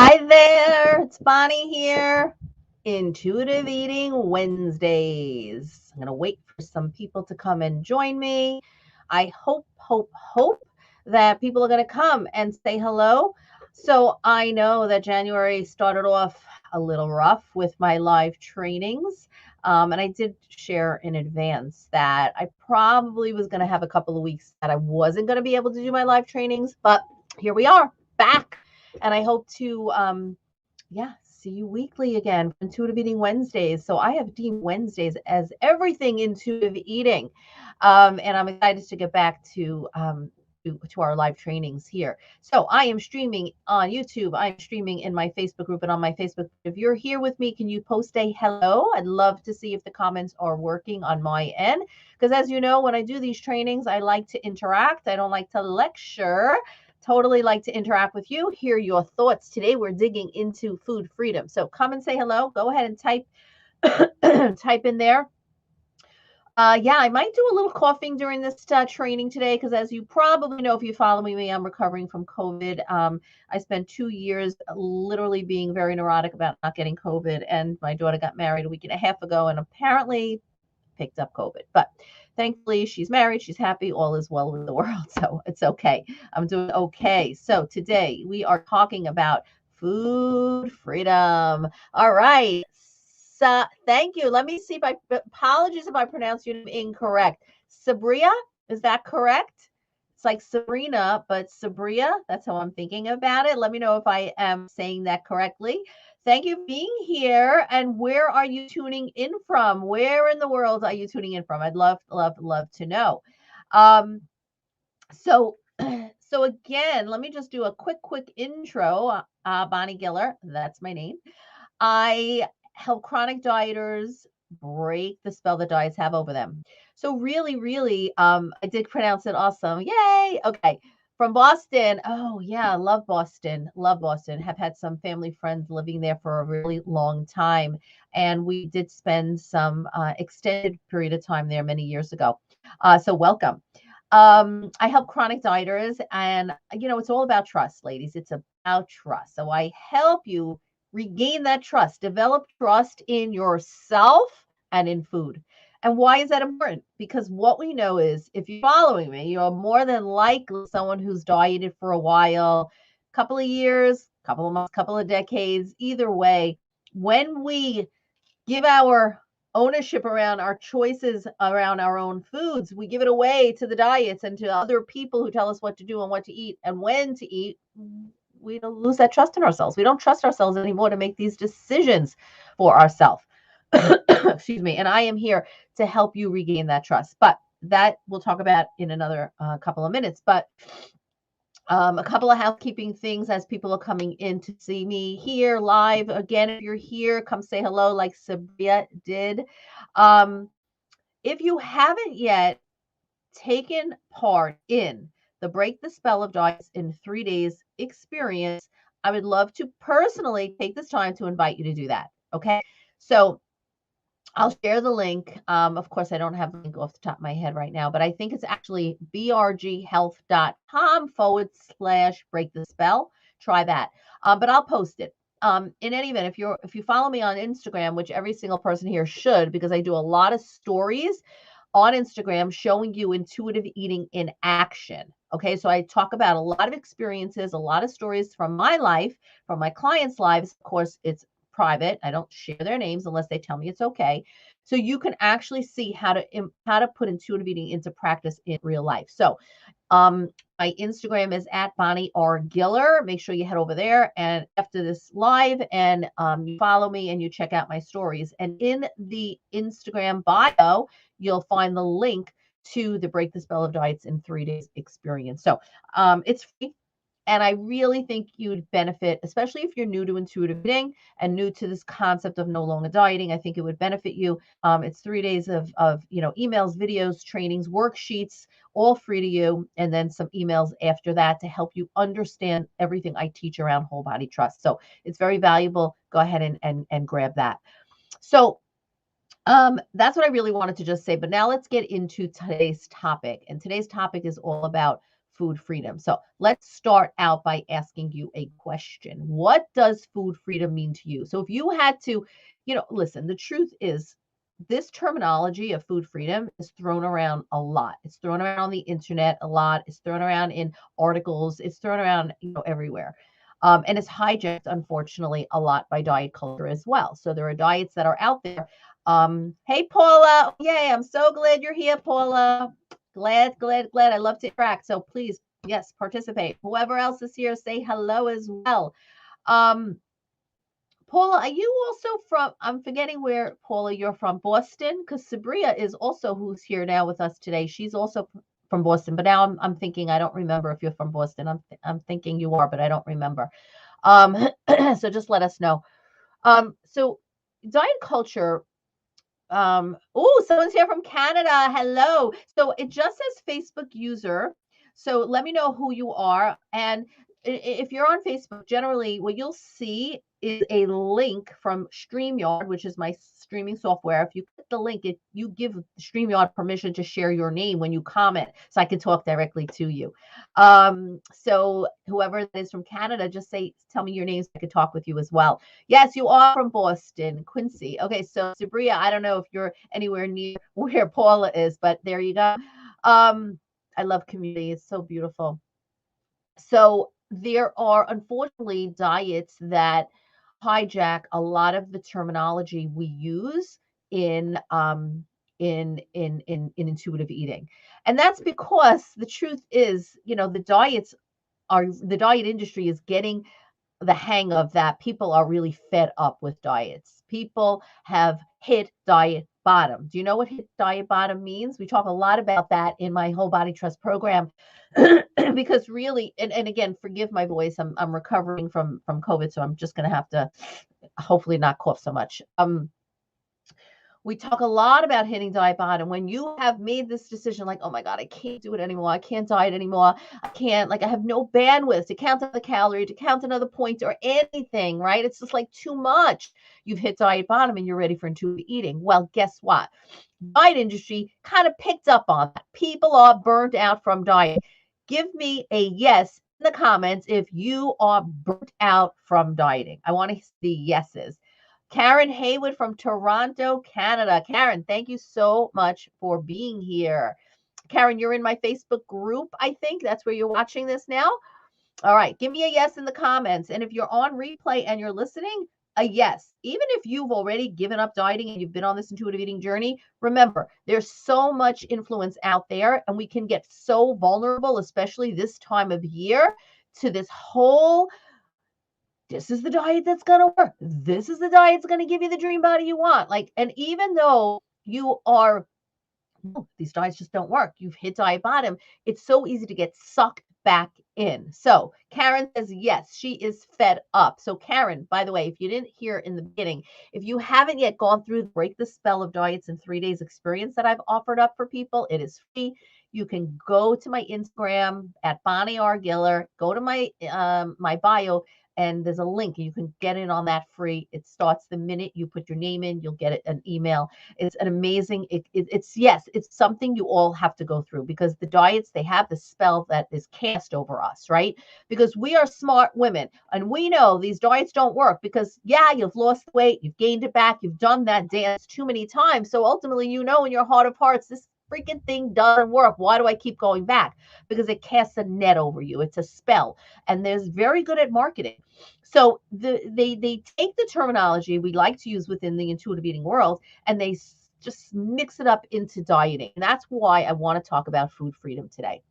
Hi there, it's Bonnie here. Intuitive Eating Wednesdays. I'm going to wait for some people to come and join me. I hope that people are going to come and say hello. So I know that January started off a little rough with my live trainings. And I did share in advance that I probably was going to have a couple of weeks that I wasn't going to be able to do my live trainings, but here we are back. And I hope to see you weekly again for Intuitive Eating Wednesdays. So I have deemed Wednesdays as everything intuitive eating. And I'm excited to get back to our live trainings here. So I am streaming on YouTube. I'm streaming in my Facebook group and on my Facebook. If you're here with me, can you post a hello? I'd love to see if the comments are working on my end. Because as you know, when I do these trainings, I like to interact. I don't like to lecture. Totally like to interact with you, hear your thoughts. Today we're digging into food freedom. So come and say hello. Go ahead and type type in there. I might do a little coughing during this training today because, as you probably know, if you follow me, I'm recovering from COVID. I spent 2 years literally being very neurotic about not getting COVID, and my daughter got married a week and a half ago, and apparently picked up COVID. But thankfully, she's married, she's happy, all is well with the world. So it's okay. I'm doing okay. So today we are talking about food freedom. All right. So thank you. Let me see if apologies if I pronounce your name incorrect. Sabria, is that correct? It's like Sabrina, but Sabria, that's how I'm thinking about it. Let me know if I am saying that correctly. Thank you for being here. And where are you tuning in from? Where in the world are you tuning in from? I'd love to know. Um, so, so again, let me just do a quick intro. Bonnie Giller, that's my name. I help chronic dieters break the spell that diets have over them. So really, I did pronounce it awesome. Yay! Okay. From Boston. Oh yeah, love Boston. Love Boston. Have had some family friends living there for a really long time. And we did spend some extended period of time there many years ago. So welcome. I help chronic dieters, and it's all about trust, ladies. It's about trust. So I help you regain that trust, develop trust in yourself and in food. And why is that important? Because what we know is if you're following me, you're more than likely someone who's dieted for a while, couple of years, couple of months, couple of decades. Either way, when we give our ownership around our choices around our own foods, we give it away to the diets and to other people who tell us what to do and what to eat and when to eat. We don't lose that trust in ourselves. We don't trust ourselves anymore to make these decisions for ourselves. Excuse me. And I am here to help you regain that trust. But that we'll talk about in another couple of minutes. But a couple of housekeeping things as people are coming in to see me here live. Again, if you're here, come say hello like Sabria did. Um, if you haven't yet taken part in the Break the Spell of Diets in 3 Days experience, I would love to personally take this time to invite you to do that. Okay. So I'll share the link. Of course, I don't have the link off the top of my head right now, but I think it's actually brghealth.com/break the spell. Try that. But I'll post it. In any event, if you follow me on Instagram, which every single person here should, because I do a lot of stories on Instagram showing you intuitive eating in action. Okay, so I talk about a lot of experiences, a lot of stories from my life, from my clients' lives. Of course, it's private. I don't share their names unless they tell me it's okay. So you can actually see how to put intuitive eating into practice in real life. So my Instagram is at Bonnie R. Giller. Make sure you head over there and after this live and you follow me and you check out my stories. And in the Instagram bio, you'll find the link to the Break the Spell of Diets in 3 Days experience. So it's free. And I really think you'd benefit, especially if you're new to intuitive eating and new to this concept of no longer dieting. I think it would benefit you. It's 3 days of emails, videos, trainings, worksheets, all free to you, and then some emails after that to help you understand everything I teach around whole body trust. So it's very valuable. Go ahead and grab that. So that's what I really wanted to just say. But now let's get into today's topic. And today's topic is all about food freedom. So let's start out by asking you a question. What does food freedom mean to you? So if you had to, listen, the truth is this terminology of food freedom is thrown around a lot. It's thrown around on the internet a lot. It's thrown around in articles. It's thrown around, everywhere. And it's hijacked, unfortunately, a lot by diet culture as well. So there are diets that are out there. Hey, Paula. Yay, I'm so glad you're here, Paula. Glad. I love to interact. So please, yes, participate. Whoever else is here, say hello as well. Paula, are you also from, I'm forgetting where, Paula, you're from Boston? Because Sabria is also who's here now with us today. She's also from Boston, but now I'm thinking, I don't remember if you're from Boston. I'm thinking you are, but I don't remember. So just let us know. So diet culture, oh, someone's here from Canada. Hello. So it just says Facebook user. So let me know who you are. And if you're on Facebook, generally what you'll see is a link from StreamYard, which is my streaming software. If you click the link, you give StreamYard permission to share your name when you comment, so I can talk directly to you. So whoever that is from Canada, just tell me your name so I can talk with you as well. Yes, you are from Boston, Quincy. Okay, so Sabria, I don't know if you're anywhere near where Paula is, but there you go. I love community. It's so beautiful. So there are unfortunately diets that hijack a lot of the terminology we use in intuitive eating. And that's because the truth is, the diet industry is getting the hang of that. People are really fed up with diets. People have hit diet bottom. Do you know what hit diet bottom means? We talk a lot about that in my Whole Body Trust program. Because really, and again, forgive my voice. I'm recovering from COVID, so I'm just gonna have to hopefully not cough so much. We talk a lot about hitting diet bottom. When you have made this decision, like, oh my God, I can't do it anymore. I can't diet anymore. I have no bandwidth to count the calorie, to count another point or anything, right? It's just like too much. You've hit diet bottom and you're ready for intuitive eating. Well, guess what? Diet industry kind of picked up on that. People are burnt out from diet. Give me a yes in the comments if you are burnt out from dieting. I want to see yeses. Karen Haywood from Toronto, Canada. Karen, thank you so much for being here. Karen, you're in my Facebook group, I think. That's where you're watching this now. All right, give me a yes in the comments. And if you're on replay and you're listening, a yes. Even if you've already given up dieting and you've been on this intuitive eating journey, remember, there's so much influence out there, and we can get so vulnerable, especially this time of year, to this whole this is the diet that's going to work. This is the diet that's going to give you the dream body you want. And even though these diets just don't work, you've hit diet bottom, it's so easy to get sucked back in. So Karen says, yes, she is fed up. So Karen, by the way, if you didn't hear in the beginning, if you haven't yet gone through the Break the Spell of Diets in 3 Days experience that I've offered up for people, it is free. You can go to my Instagram at Bonnie R. Giller, go to my bio, and there's a link. You can get in on that free. It starts the minute you put your name in. You'll get an email. It's an amazing, it's something you all have to go through, because the diets, they have the spell that is cast over us, right? Because we are smart women and we know these diets don't work because, you've lost weight, you've gained it back, you've done that dance too many times. So ultimately, in your heart of hearts, this freaking thing doesn't work. Why do I keep going back? Because it casts a net over you. It's a spell. And they're very good at marketing. So they take the terminology we like to use within the intuitive eating world, and they just mix it up into dieting. And that's why I want to talk about food freedom today.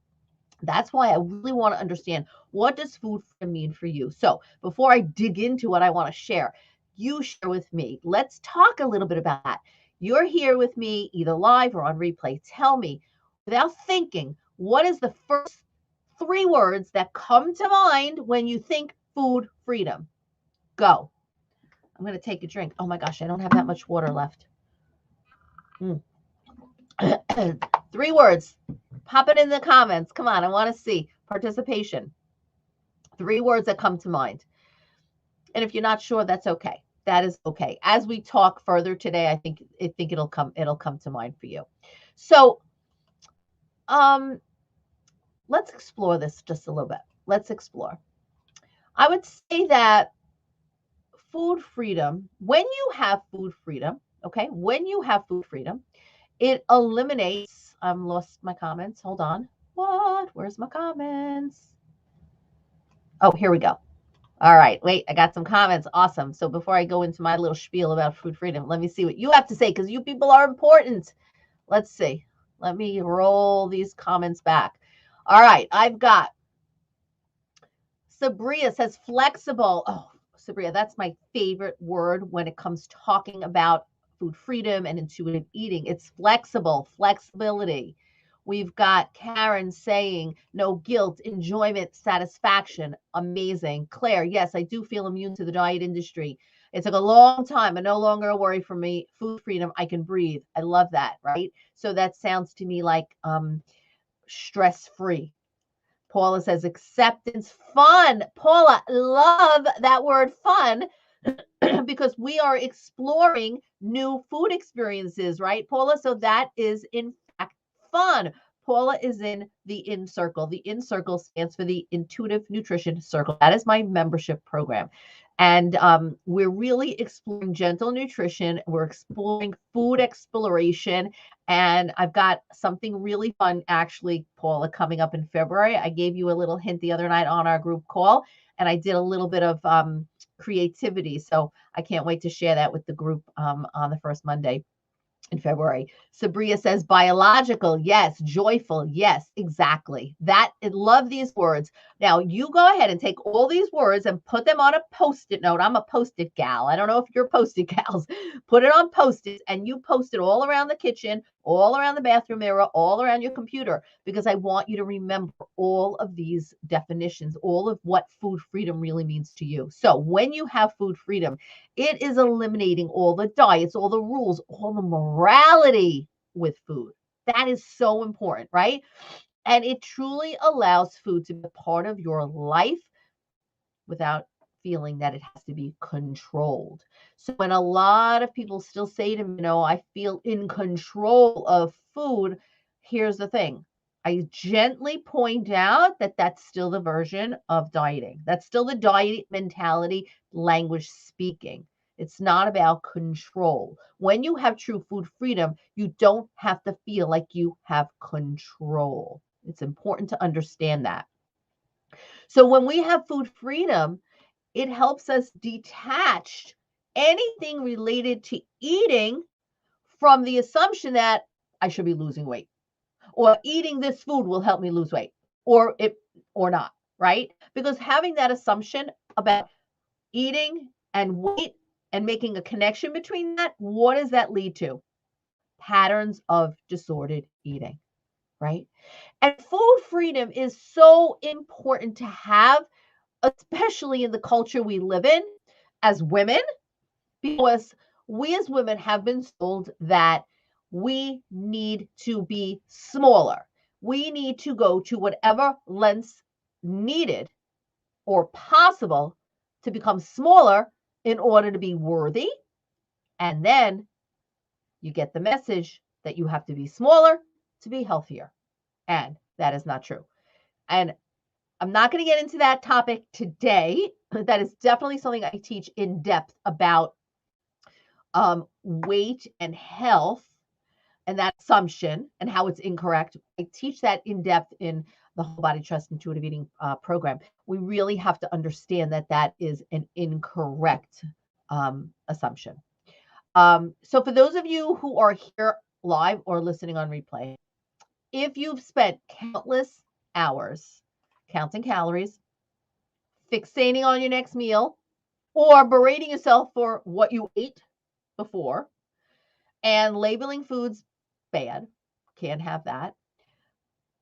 That's why I really want to understand, what does food freedom mean for you? So before I dig into what I want to share, you share with me. Let's talk a little bit about that. You're here with me either live or on replay. Tell me, without thinking, what is the first 3 words that come to mind when you think food freedom? Go. I'm going to take a drink. Oh my gosh, I don't have that much water left. 3 words. Pop it in the comments. Come on, I want to see participation. 3 words that come to mind. And if you're not sure, that's okay. That is okay. As we talk further today, I think it'll come to mind for you. So, let's explore this just a little bit. Let's explore. I would say that food freedom, when you have food freedom, okay, when you have food freedom, it eliminates, I've lost my comments. Hold on. What? Where's my comments? Oh, here we go. All right, wait, I got some comments. Awesome. So before I go into my little spiel about food freedom, let me see what you have to say because you people are important. Let's see. Let me roll these comments back. All right, I've got Sabria says flexible. Oh, Sabria, that's my favorite word when it comes talking about food freedom and intuitive eating. It's flexible, flexibility. We've got Karen saying no guilt, enjoyment, satisfaction. Amazing. Claire, yes, I do feel immune to the diet industry. It took a long time and no longer a worry for me. Food freedom, I can breathe. I love that, right? So that sounds to me like stress free. Paula says acceptance, fun. Paula, love that word fun because we are exploring new food experiences, right, Paula? So that is in fact fun. Paula is in the In Circle. The In Circle stands for the Intuitive Nutrition Circle. That is my membership program. And we're really exploring gentle nutrition. We're exploring food exploration. And I've got something really fun, actually, Paula, coming up in February. I gave you a little hint the other night on our group call, and I did a little bit of creativity. So I can't wait to share that with the group on the first Monday in February. Sabria says biological, yes. Joyful, yes, exactly. That, I love these words. Now you go ahead and take all these words and put them on a post-it note. I'm a post-it gal. I don't know if you're post-it gals. Put it on post-its and you post it all around the kitchen, all around the bathroom mirror, all around your computer, because I want you to remember all of these definitions, all of what food freedom really means to you. So when you have food freedom, it is eliminating all the diets, all the rules, all the morality with food. That is so important, right? And it truly allows food to be part of your life without feeling that it has to be controlled. So when a lot of people still say to me, I feel in control of food, here's the thing. I gently point out that that's still the version of dieting. That's still the diet mentality, language speaking. It's not about control. When you have true food freedom, you don't have to feel like you have control. It's important to understand that. So when we have food freedom, it helps us detach anything related to eating from the assumption that I should be losing weight or eating this food will help me lose weight or not, right? Because having that assumption about eating and weight and making a connection between that, what does that lead to? Patterns of disordered eating, right? And food freedom is so important to have, especially in the culture we live in as women, because we as women have been told that we need to be smaller. We need to go to whatever lengths needed or possible to become smaller in order to be worthy. And then you get the message that you have to be smaller to be healthier. And that is not true. And I'm not going to get into that topic today. That is definitely something I teach in depth about weight and health and that assumption and how it's incorrect. I teach that in depth in the Whole Body Trust Intuitive Eating program. We really have to understand that that is an incorrect assumption. So for those of you who are here live or listening on replay, if you've spent countless hours counting calories, fixating on your next meal, or berating yourself for what you ate before, and labeling foods bad, can't have that.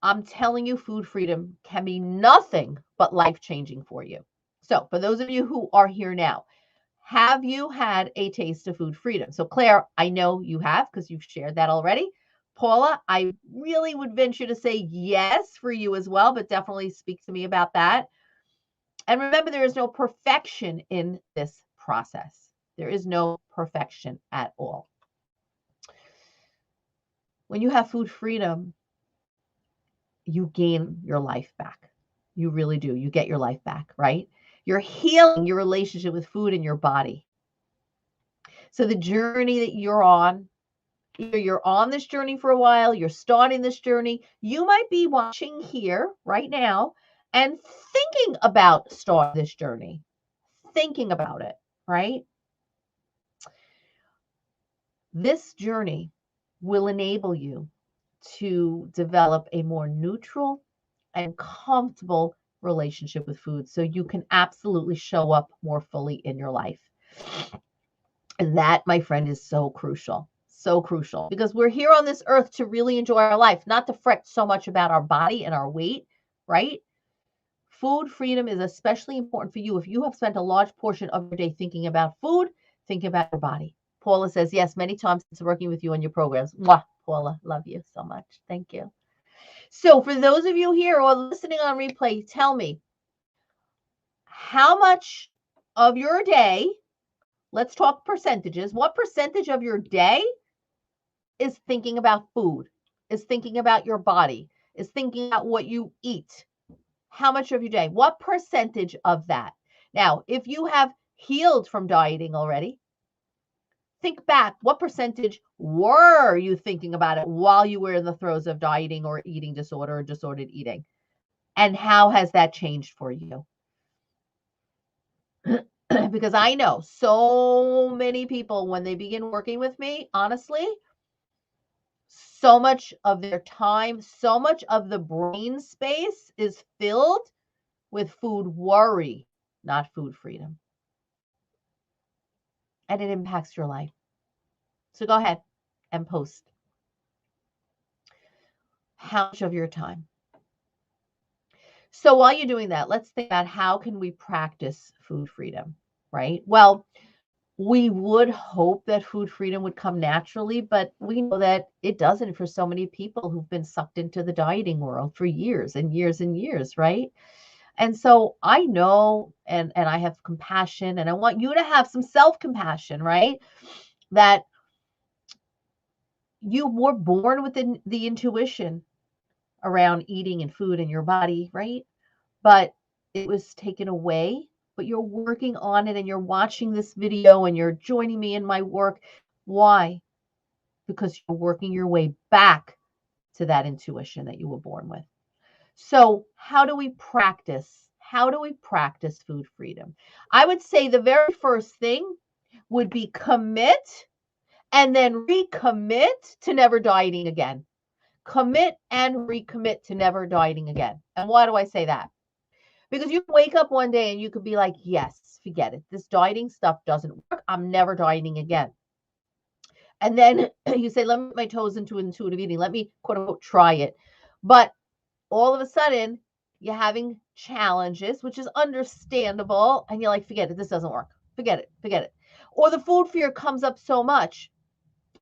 I'm telling you, food freedom can be nothing but life-changing for you. So for those of you who are here now, have you had a taste of food freedom? So Claire, I know you have because you've shared that already. Paula, I really would venture to say yes for you as well, but definitely speak to me about that. And remember, there is no perfection in this process. There is no perfection at all. When you have food freedom, you gain your life back. You really do. You get your life back, right? You're healing your relationship with food in your body. So the journey that you're on, either you're on this journey for a while, you're starting this journey, you might be watching here right now and thinking about starting this journey, thinking about it, right? This journey will enable you to develop a more neutral and comfortable relationship with food so you can absolutely show up more fully in your life. And that, my friend, is so crucial. So crucial because we're here on this earth to really enjoy our life, not to fret so much about our body and our weight, right? Food freedom is especially important for you if you have spent a large portion of your day thinking about food, thinking about your body. Paula says, yes, many times since working with you on your programs. Mwah, Paula, love you so much. Thank you. So for those of you here or listening on replay, tell me, how much of your day, let's talk percentages, what percentage of your day is thinking about food, is thinking about your body, is thinking about what you eat? How much of your day? What percentage of that? Now, if you have healed from dieting already, think back, what percentage were you thinking about it while you were in the throes of dieting or eating disorder or disordered eating? And how has that changed for you? Because I know so many people, when they begin working with me, honestly, so much of their time, so much of the brain space is filled with food worry, not food freedom. And it impacts your life. So go ahead and post. How much of your time? So while you're doing that, let's think about how can we practice food freedom, right? Well, we would hope that food freedom would come naturally, but we know that it doesn't for so many people who've been sucked into the dieting world for years and years and years, right? And so I know, and I have compassion, and I want you to have some self-compassion, right? That you were born with the intuition around eating and food in your body, right? But it was taken away, but you're working on it and you're watching this video and you're joining me in my work. Why? Because you're working your way back to that intuition that you were born with. So how do we practice? How do we practice food freedom? I would say the very first thing would be commit and then recommit to never dieting again. Commit and recommit to never dieting again. And why do I say that? Because you wake up one day and you could be like, yes, forget it. This dieting stuff doesn't work. I'm never dieting again. And then you say, let me put my toes into intuitive eating. Let me, quote unquote, try it. But all of a sudden, you're having challenges, which is understandable. And you're like, forget it. This doesn't work. Forget it. Forget it. Or the food fear comes up so much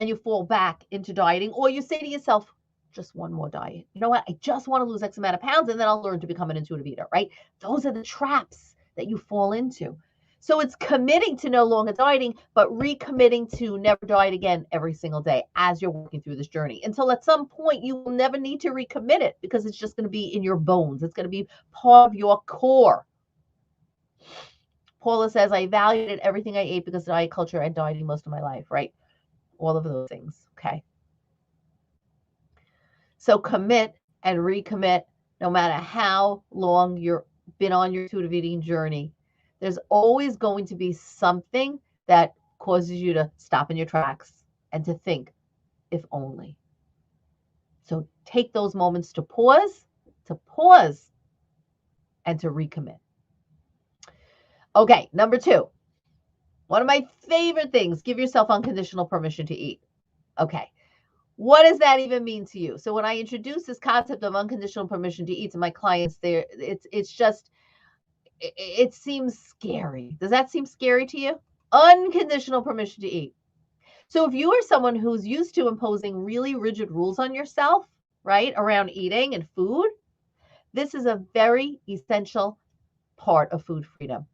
and you fall back into dieting. Or you say to yourself, just one more diet. You know what? I just want to lose X amount of pounds and then I'll learn to become an intuitive eater, right? Those are the traps that you fall into. So it's committing to no longer dieting, but recommitting to never diet again every single day as you're working through this journey until at some point you will never need to recommit it because it's just going to be in your bones. It's going to be part of your core. Paula says, I valued everything I ate because of diet culture and dieting most of my life, right? All of those things. Okay. So commit and recommit no matter how long you've been on your intuitive eating journey. There's always going to be something that causes you to stop in your tracks and to think, if only. So take those moments to pause and to recommit. Okay, number 2. One of my favorite things, give yourself unconditional permission to eat. Okay. What does that even mean to you? So when I introduce this concept of unconditional permission to eat to my clients, it seems scary. Does that seem scary to you? Unconditional permission to eat. So if you are someone who's used to imposing really rigid rules on yourself, right, around eating and food, this is a very essential part of food freedom.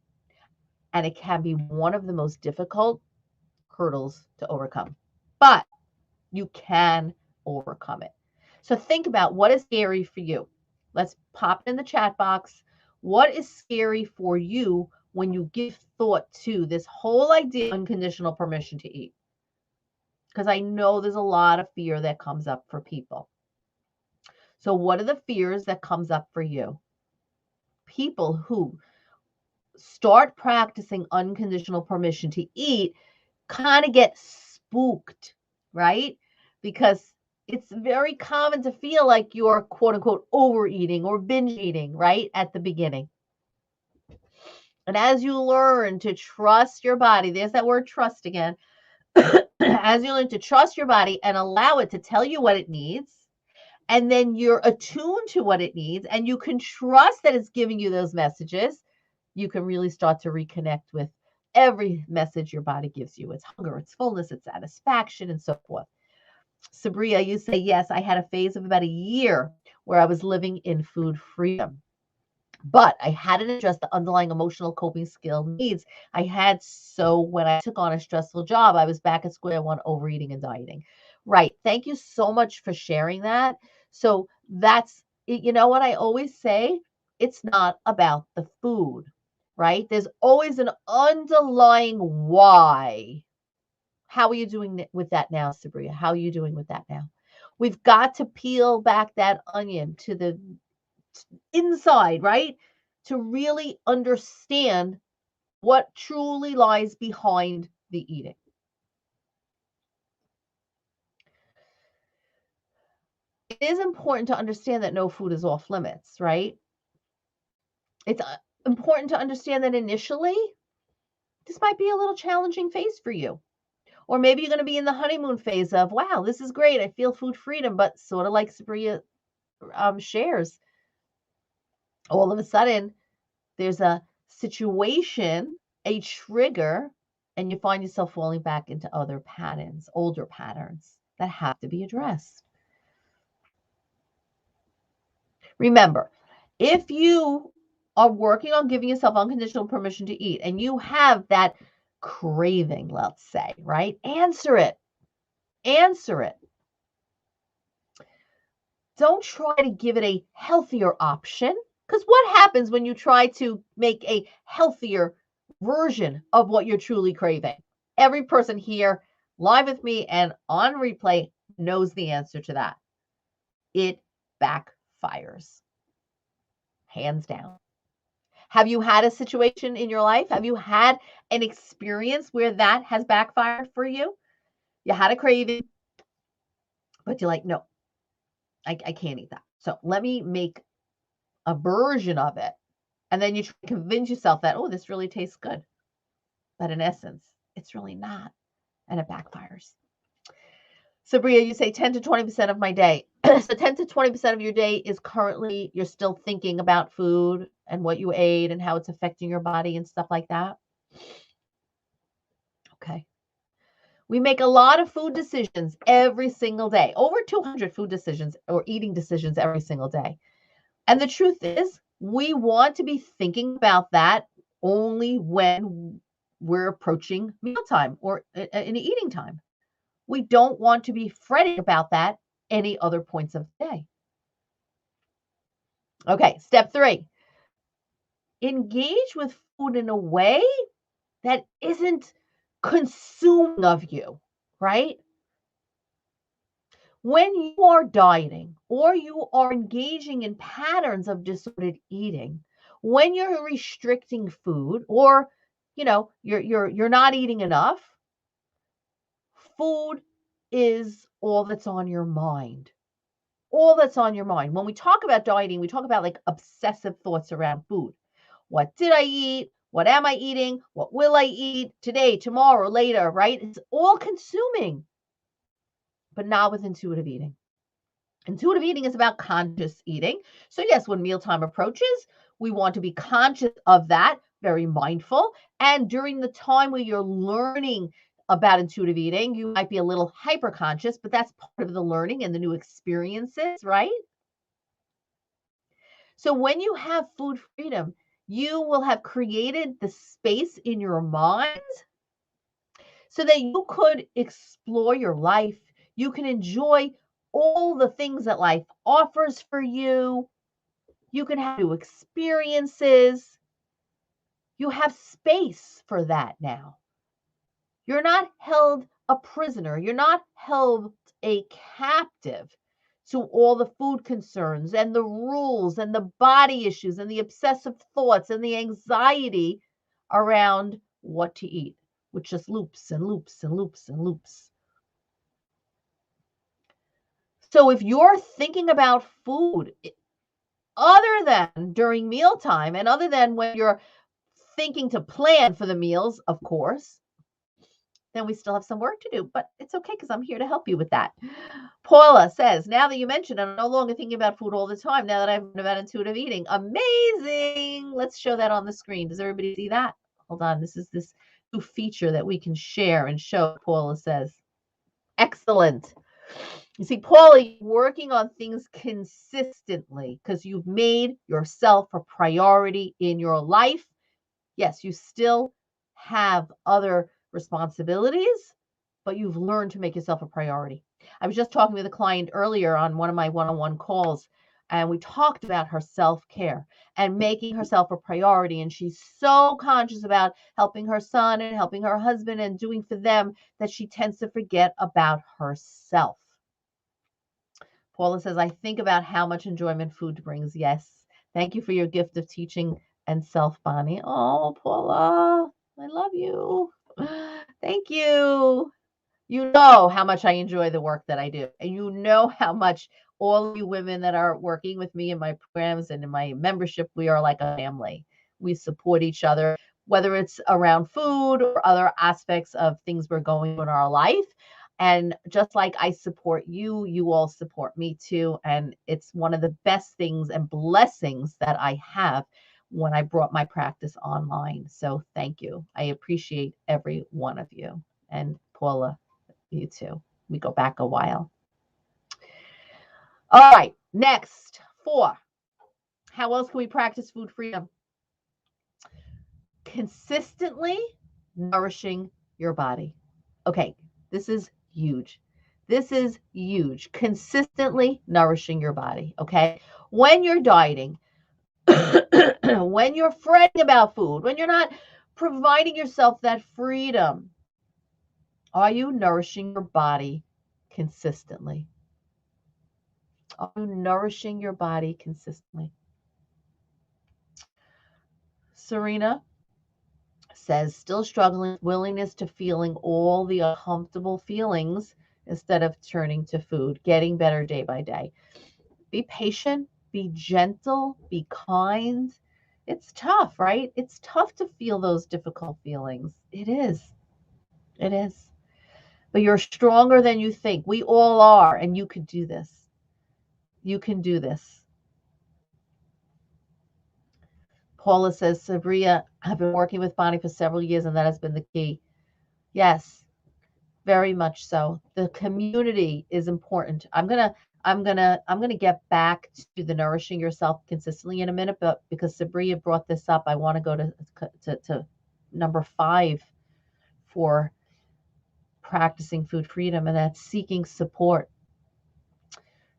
And it can be one of the most difficult hurdles to overcome. But you can overcome it. So think about what is scary for you. Let's pop in the chat box. What is scary for you when you give thought to this whole idea of unconditional permission to eat? Because I know there's a lot of fear that comes up for people. So what are the fears that comes up for you? People who start practicing unconditional permission to eat kind of get spooked, right? Because it's very common to feel like you're quote unquote overeating or binge eating, right? At the beginning. And as you learn to trust your body, there's that word trust again. As you learn to trust your body and allow it to tell you what it needs, and then you're attuned to what it needs, and you can trust that it's giving you those messages, you can really start to reconnect with every message your body gives you. It's hunger, it's fullness, it's satisfaction, and so forth. Sabria, you say, yes, I had a phase of about a year where I was living in food freedom. But I hadn't addressed the underlying emotional coping skill needs I had. So when I took on a stressful job, I was back at square one, overeating and dieting. Right. Thank you so much for sharing that. So that's, you know what I always say? It's not about the food, right? There's always an underlying why. How are you doing with that now, Sabria? How are you doing with that now? We've got to peel back that onion to the inside, right? To really understand what truly lies behind the eating. It is important to understand that no food is off limits, right? It's important to understand that initially, this might be a little challenging phase for you. Or maybe you're going to be in the honeymoon phase of, wow, this is great. I feel food freedom, but sort of like Sabria shares, all of a sudden, there's a situation, a trigger, and you find yourself falling back into other patterns, older patterns that have to be addressed. Remember, if you are working on giving yourself unconditional permission to eat and you have that craving, let's say, right? Answer it. Answer it. Don't try to give it a healthier option. Because what happens when you try to make a healthier version of what you're truly craving? Every person here live with me and on replay knows the answer to that. It backfires. Hands down. Have you had a situation in your life? Have you had an experience where that has backfired for you? You had a craving, but you're like, no, I can't eat that. So let me make a version of it. And then you try to convince yourself that, oh, this really tastes good. But in essence, it's really not. And it backfires. Sabria, you say 10 to 20% of my day. So 10 to 20% of your day is currently you're still thinking about food and what you ate and how it's affecting your body and stuff like that. Okay. We make a lot of food decisions every single day, over 200 food decisions or eating decisions every single day. And the truth is, we want to be thinking about that only when we're approaching mealtime or in eating time. We don't want to be fretting about that any other points of the day. Okay, step 3. Engage with food in a way that isn't consuming of you, right? When you are dieting or you are engaging in patterns of disordered eating, when you're restricting food or you're not eating enough, food is all that's on your mind. All that's on your mind. When we talk about dieting, we talk about like obsessive thoughts around food. What did I eat? What am I eating? What will I eat today, tomorrow, later, right? It's all consuming, but not with intuitive eating. Intuitive eating is about conscious eating. So yes, when mealtime approaches, we want to be conscious of that, very mindful. And during the time where you're learning about intuitive eating, you might be a little hyper conscious, but that's part of the learning and the new experiences, right? So when you have food freedom, you will have created the space in your mind so that you could explore your life. You can enjoy all the things that life offers for you You can have new experiences. You have space for that now. You're not held a prisoner. You're not held a captive to all the food concerns and the rules and the body issues and the obsessive thoughts and the anxiety around what to eat, which just loops and loops and loops and loops. So if you're thinking about food other than during mealtime and other than when you're thinking to plan for the meals, of course, then we still have some work to do, but it's okay because I'm here to help you with that. Paula says, now that you mentioned, I'm no longer thinking about food all the time now that I've learned about intuitive eating. Amazing. Let's show that on the screen. Does everybody see that? Hold on. This is this new feature that we can share and show, Paula says. Excellent. You see, Paula, you're working on things consistently because you've made yourself a priority in your life. Yes, you still have other responsibilities, but you've learned to make yourself a priority. I was just talking with a client earlier on one of my one-on-one calls, and we talked about her self-care and making herself a priority. And she's so conscious about helping her son and helping her husband and doing for them that she tends to forget about herself. Paula says, I think about how much enjoyment food brings. Yes. Thank you for your gift of teaching and self, Bonnie. Oh, Paula, I love you. Thank you. You know how much I enjoy the work that I do. And you know how much all of you women that are working with me in my programs and in my membership, we are like a family. We support each other, whether it's around food or other aspects of things we're going through in our life. And just like I support you, you all support me too. And it's one of the best things and blessings that I have when I brought my practice online. So thank you. I appreciate every one of you. And Paula, you too. We go back a while. All right, next, 4. How else can we practice food freedom? Consistently nourishing your body. Okay, this is huge. This is huge. Consistently nourishing your body. Okay. When you're dieting, when you're fretting about food, when you're not providing yourself that freedom, are you nourishing your body consistently? Are you nourishing your body consistently? Serena says, still struggling with willingness to feeling all the uncomfortable feelings instead of turning to food, getting better day by day. Be patient, be gentle, be kind. It's tough, right? It's tough to feel those difficult feelings. It is. It is. But you're stronger than you think. We all are, and you can do this. You can do this. Paula says, Sabria, I've been working with Bonnie for several years, and that has been the key. Yes, very much so. The community is important. I'm gonna get back to the nourishing yourself consistently in a minute, but because Sabria brought this up, I want to go to number 5 for practicing food freedom, and that's seeking support,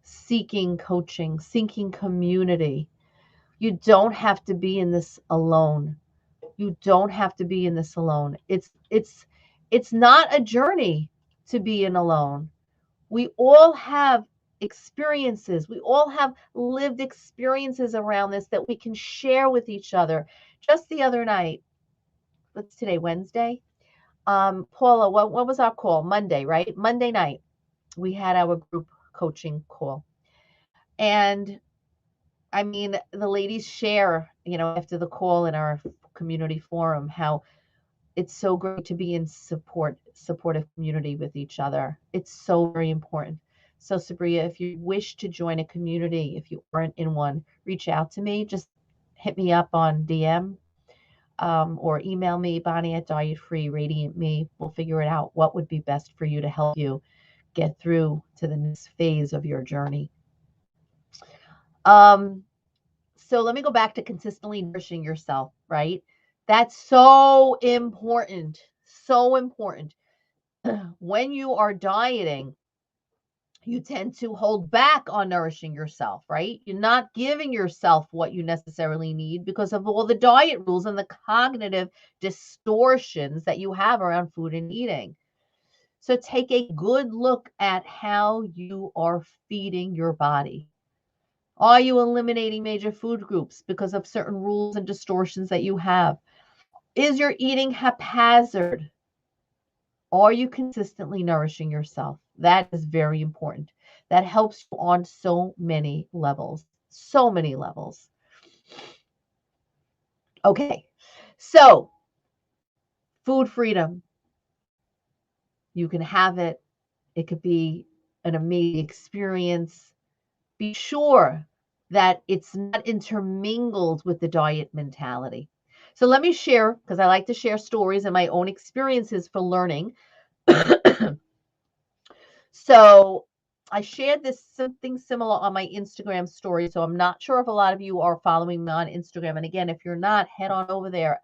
seeking coaching, seeking community. You don't have to be in this alone. You don't have to be in this alone. It's not a journey to be in alone. We all have experiences. We all have lived experiences around this that we can share with each other. Just the other night, what's today, Wednesday? Paula, what was our call? Monday, right? Monday night, we had our group coaching call. And I mean, the ladies share, after the call in our community forum, how it's so great to be in supportive community with each other. It's so very important. So Sabria, if you wish to join a community, if you aren't in one, reach out to me. Just hit me up on DM or email me, Bonnie at Diet Free Radiant Me. We'll figure it out what would be best for you to help you get through to the next phase of your journey. So let me go back to consistently nourishing yourself, right? That's so important. So important. When you are dieting, You tend to hold back on nourishing yourself, right? You're not giving yourself what you necessarily need because of all the diet rules and the cognitive distortions that you have around food and eating. So take a good look at how you are feeding your body. Are you eliminating major food groups because of certain rules and distortions that you have? Is your eating haphazard? Are you consistently nourishing yourself? That is very important. That helps you on so many levels. So many levels. Okay. So, food freedom. You can have it. It could be an amazing experience. Be sure that it's not intermingled with the diet mentality. So let me share, because I like to share stories and my own experiences for learning. So I shared this something similar on my Instagram story. So I'm not sure if a lot of you are following me on Instagram. And again, if you're not, head on over there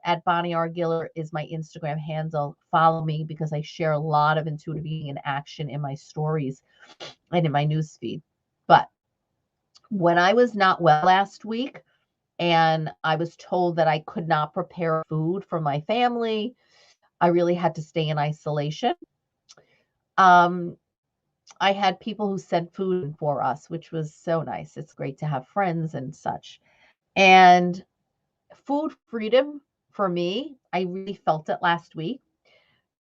at Bonnie R. Giller is my Instagram handle. Follow me because I share a lot of intuitive eating and action in my stories and in my newsfeed. But when I was not well last week and I was told that I could not prepare food for my family, I really had to stay in isolation. I had people who sent food for us, which was so nice. It's great to have friends and such. And food freedom for me, I really felt it last week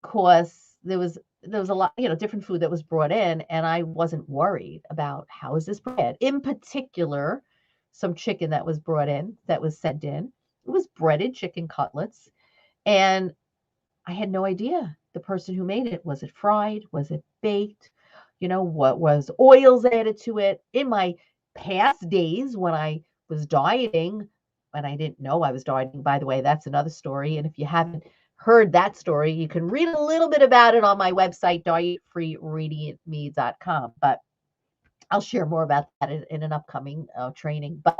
because there was a lot, different food that was brought in, and I wasn't worried about how is this bread. In particular, some chicken that was brought in, that was sent in. It was breaded chicken cutlets, and I had no idea the person who made it. Was it fried? Was it baked? What was oils added to it? In my past days when I was dieting, and I didn't know I was dieting, by the way, that's another story. And if you haven't heard that story, you can read a little bit about it on my website, dietfreeradiantme.com. But I'll share more about that in an upcoming training. But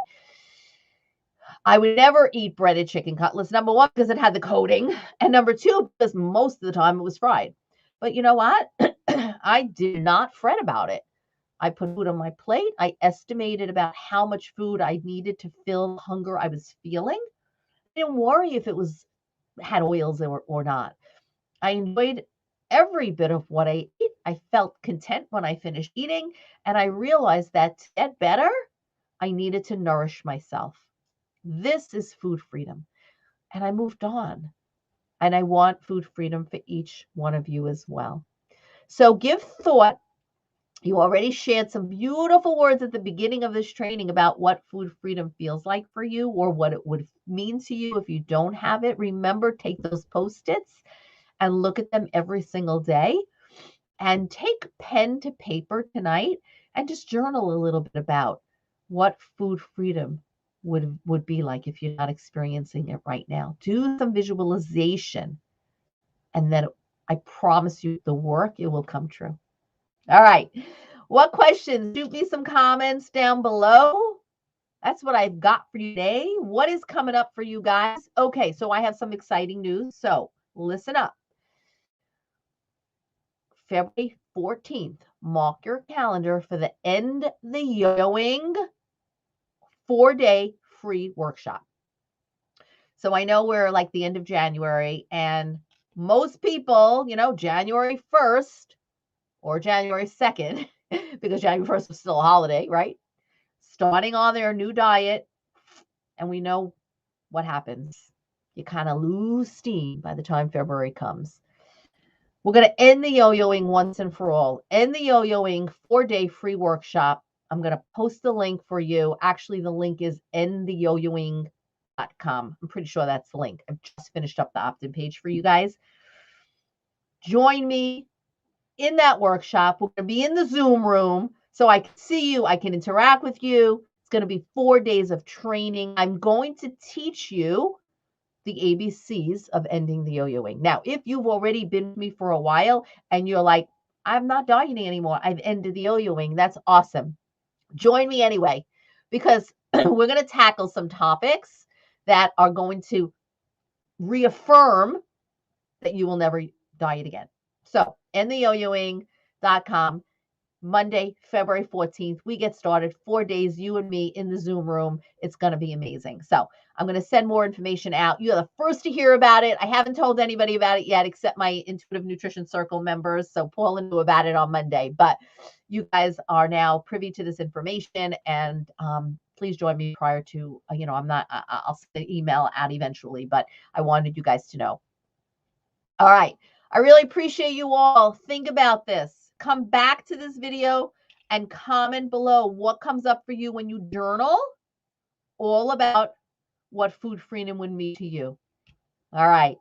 I would never eat breaded chicken cutlets. Number one, because it had the coating. And number two, because most of the time it was fried. But you know what? I did not fret about it. I put food on my plate. I estimated about how much food I needed to fill the hunger I was feeling. I didn't worry if it had oils or not. I enjoyed every bit of what I ate. I felt content when I finished eating. And I realized that to get better, I needed to nourish myself. This is food freedom. And I moved on. And I want food freedom for each one of you as well. So give thought. You already shared some beautiful words at the beginning of this training about what food freedom feels like for you or what it would mean to you if you don't have it. Remember, take those Post-its and look at them every single day. And take pen to paper tonight and just journal a little bit about what food freedom would be like if you're not experiencing it right now. Do some visualization, and then I promise you the work, it will come true. All right. What questions? Shoot me some comments down below. That's what I've got for you today. What is coming up for you guys? Okay, so I have some exciting news. So listen up. February 14th, mark your calendar for the End the Yo-Yoing 4-day free workshop. So I know we're like the end of January, and most people, January 1st or January 2nd, because January 1st is still a holiday, right? Starting on their new diet, and we know what happens. You kind of lose steam by the time February comes. We're going to end the yo-yoing once and for all. End the yo-yoing 4-day free workshop. I'm going to post the link for you. Actually, the link is endtheyoyoing.com. I'm pretty sure that's the link. I've just finished up the opt-in page for you guys. Join me in that workshop. We're going to be in the Zoom room so I can see you. I can interact with you. It's going to be 4 days of training. I'm going to teach you the ABCs of ending the yo-yoing. Now, if you've already been with me for a while and you're like, I'm not dieting anymore, I've ended the yo-yoing, that's awesome. Join me anyway, because we're going to tackle some topics that are going to reaffirm that you will never diet again. So, endtheyoyoing.com. Monday, February 14th. We get started 4 days, you and me in the Zoom room. It's going to be amazing. So I'm going to send more information out. You're the first to hear about it. I haven't told anybody about it yet, except my Intuitive Nutrition Circle members. So Paula knew about it on Monday, but you guys are now privy to this information, and please join me prior to, I'll send an email out eventually, but I wanted you guys to know. All right. I really appreciate you all. Think about this. Come back to this video and comment below what comes up for you when you journal, all about what food freedom would mean to you. All right.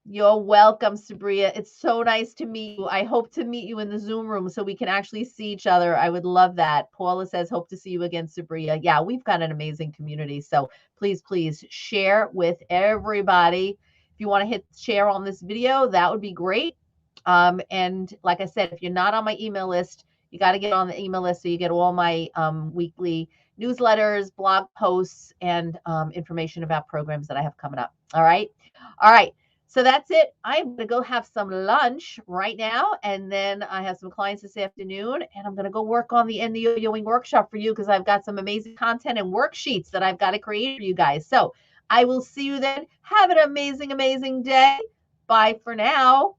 You're welcome, Sabria. It's so nice to meet you. I hope to meet you in the Zoom room so we can actually see each other. I would love that. Paula says, hope to see you again, Sabria. Yeah, we've got an amazing community. So please, please share with everybody. If you want to hit share on this video, that would be great. And like I said, if you're not on my email list, you got to get on the email list so you get all my weekly newsletters, blog posts, and information about programs that I have coming up. All right. All right. So that's it. I'm going to go have some lunch right now. And then I have some clients this afternoon. And I'm going to go work on the End the Yo-Yoing workshop for you because I've got some amazing content and worksheets that I've got to create for you guys. So I will see you then. Have an amazing, amazing day. Bye for now.